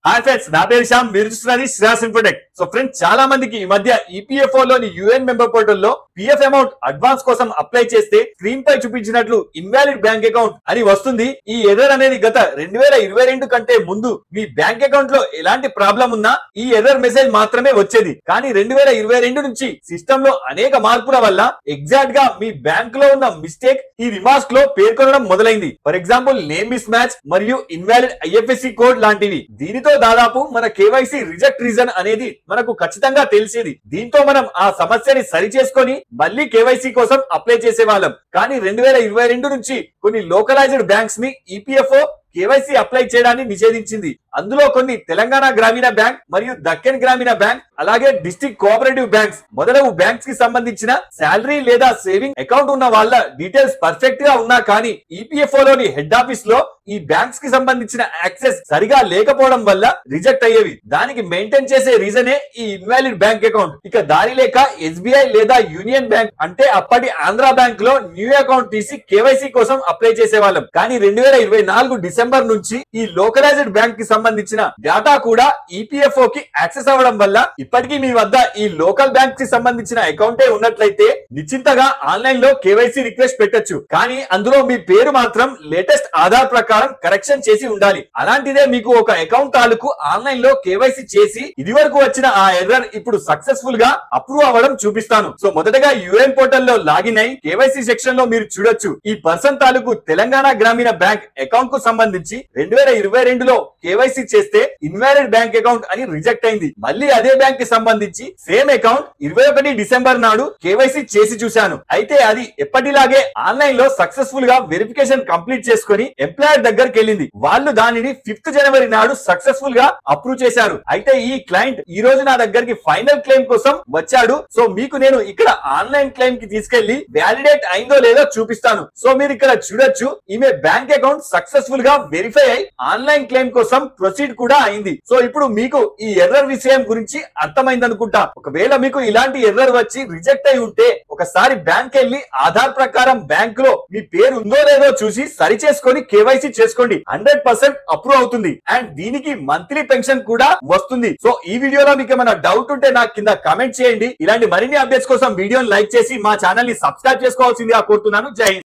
Hi friends, నా పేరు శ్యామ్. మీరు చూస్తున్నది శ్రేయాస్ ఇన్ఫోటెక్. సో ఫ్రెండ్స్, చాలా మందికి ఈ మధ్య ఈపీఎఫ్ఓ లోని యుఎన్ మెంబర్ పోర్టల్ లో పిఎఫ్ అమౌంట్ అడ్వాన్స్ కోసం అప్లై చేస్తే స్క్రీన్ పై చూపించినట్లు ఇన్వాలిడ్ బ్యాంక్ అకౌంట్ అని వస్తుంది. ఈ ఎర్రర్ అనేది గత 2022 కంటే ముందు మీ బ్యాంక్ అకౌంట్ లో ఎలాంటి ప్రాబ్లం ఉన్నా ఈ ఎర్రర్ మెసేజ్ మాత్రమే వచ్చేది. కానీ 2022 నుంచి సిస్టమ్ లో అనేక మార్పుల వల్ల ఎగ్జాక్ట్ గా మీ బ్యాంక్ లో ఉన్న మిస్టేక్ ఈ రిమార్క్స్ లో పేర్కొనడం మొదలైంది. For example, name miss match మరియు ఇన్వాలిడ్ ఐఎఫ్ఎస్సి కోడ్ లాంటివి. దీనితో దాదాపు మన కేవైసీ రిజెక్ట్ రీజన్ అనేది మనకు ఖచ్చితంగా తెలిసేది. దీంతో మనం ఆ సమస్యని సరి చేసుకొని మళ్ళీ కేవైసీ కోసం అప్లై చేసే వాళ్ళం. కానీ 2022 నుంచి కొన్ని లోకలైజ్డ్ బ్యాంక్స్ ని ఈపీఎఫ్ఓ కేవైసీ అప్లై చేయడాన్ని నిషేధించింది. అందులో కొన్ని తెలంగాణ గ్రామీణ బ్యాంక్ మరియు దక్కన్ గ్రామీణ బ్యాంక్, అలాగే డిస్ట్రిక్ట్ కోఆపరేటివ్ బ్యాంక్స్ మొదలగు బ్యాంక్స్ కి సంబంధించిన శాలరీ లేదా సేవింగ్ అకౌంట్ ఉన్న వాళ్ళ డీటెయిల్స్ పర్ఫెక్ట్ గా ఉన్నా కానీ ఈపీఎఫ్ఓ లోని హెడ్ ఆఫీస్ లో ఈ బ్యాంక్స్ కి సంబంధించిన యాక్సెస్ సరిగా లేకపోవడం వల్ల రిజెక్ట్ అయ్యేవి. దానికి మెయింటైన్ చేసే రీజనే ఈ ఇన్వాలిడ్ బ్యాంక్ అకౌంట్. ఇక దారి లేక ఎస్బీఐ లేదా యూనియన్ బ్యాంక్, అంటే అప్పటి ఆంధ్ర బ్యాంక్ లో న్యూ అకౌంట్ తీసి కేవైసీ కోసం అప్లై చేసే వాళ్ళం. కానీ 2024 డిసెంబర్ నుంచి ఈ లోకలైజ్డ్ బ్యాంక్ కి సంబంధించిన డేటా కూడా ఈపీఎఫ్ఓ కి యాక్సెస్ అవ్వడం వల్ల ఇప్పటికీ మీ వద్ద ఈ లోకల్ బ్యాంక్ కి సంబంధించిన అకౌంటే ఉన్నట్లయితే నిశ్చింతగా ఆన్లైన్ లో కేవైసీ రిక్వెస్ట్ పెట్టొచ్చు. కానీ అందులో మీ పేరు మాత్రం లేటెస్ట్ ఆధార్ ప్రకారం కరెక్షన్ చేసి ఉండాలి. అలాంటిదే మీకు ఒక అకౌంట్ తాలూకు ఆన్లైన్ లో కేవైసీ చేసి ఇది వరకు వచ్చిన ఆ ఎర్రర్ ఇప్పుడు సక్సెస్ఫుల్ గా అప్రూవ్ అవ్వడం చూపిస్తాను. సో మొదటగా యుఎన్ పోర్టల్ లో లాగిన్ అయి కేవైసీ సెక్షన్ లో మీరు చూడొచ్చు, ఈ పర్సన్ తాలూకు తెలంగాణ గ్రామీణ బ్యాంక్ అకౌంట్ కు సంబంధించి 2022 లో కేవైసీ చేస్తే ఇన్వాలిడ్ బ్యాంక్ అకౌంట్ అని రిజెక్ట్ అయింది. మళ్ళీ అదే బ్యాంక్ కి సంబంధించి సేమ్ అకౌంట్ 21 డిసెంబర్ నాడు కేవైసీ చేసి చూశాను. అయితే అది ఎప్పటిలాగే ఆన్లైన్ లో సక్సెస్ఫుల్ గా వెరిఫికేషన్ కంప్లీట్ చేసుకుని ఎంప్లాయర్ దగ్గరికి వెళ్ళింది. వాళ్ళు దానిని 5th జనవరి నాడు సక్సెస్ఫుల్ గా అప్రూవ్ చేశారు. అయితే ఈ క్లయింట్ ఈ రోజు నా దగ్గరికి ఫైనల్ క్లెయిమ్ కోసం వచ్చాడు. సో మీకు నేను ఇక్కడ ఆన్లైన్ క్లెయిమ్ కి తీసుకెళ్లి వ్యాలిడేట్ అయిందో లేదో చూపిస్తాను. సో మీరు ఇక్కడ చూడొచ్చు, ఈమె బ్యాంక్ అకౌంట్ సక్సెస్ఫుల్ గా వెరిఫై అయి ఆన్లైన్ క్లెయిమ్ కోసం ప్రొసీడ్ కూడా అయింది. సో ఇప్పుడు మీకు ఈ ఎర్రర్ విషయం గురించి అర్థమైంది అనుకుంటా. ఒకవేళ మీకు ఇలాంటి ఎర్రర్ వచ్చి రిజెక్ట్ అయి ఉంటే ఒకసారి బ్యాంక్ వెళ్ళి ఆధార్ ప్రకారం బ్యాంక్ లో మీ పేరు ఉందో లేదో చూసి సరి చేసుకొని కేవైసీ చేసుకోండి. 100% అప్రూవ్ అవుతుంది. అండ్ దీనికి మంత్లీ పెన్షన్ కూడా వస్తుంది. సో ఈ వీడియోలో మీకు ఏమైనా డౌట్ ఉంటే నాకు కింద కామెంట్ చేయండి. ఇలాంటి మరిన్ని అప్డేట్స్ కోసం వీడియోని లైక్ చేసి మా ఛానల్ ని సబ్స్క్రైబ్ చేసుకోవాల్సిందిగా కోరుతున్నాను. జై హింద్.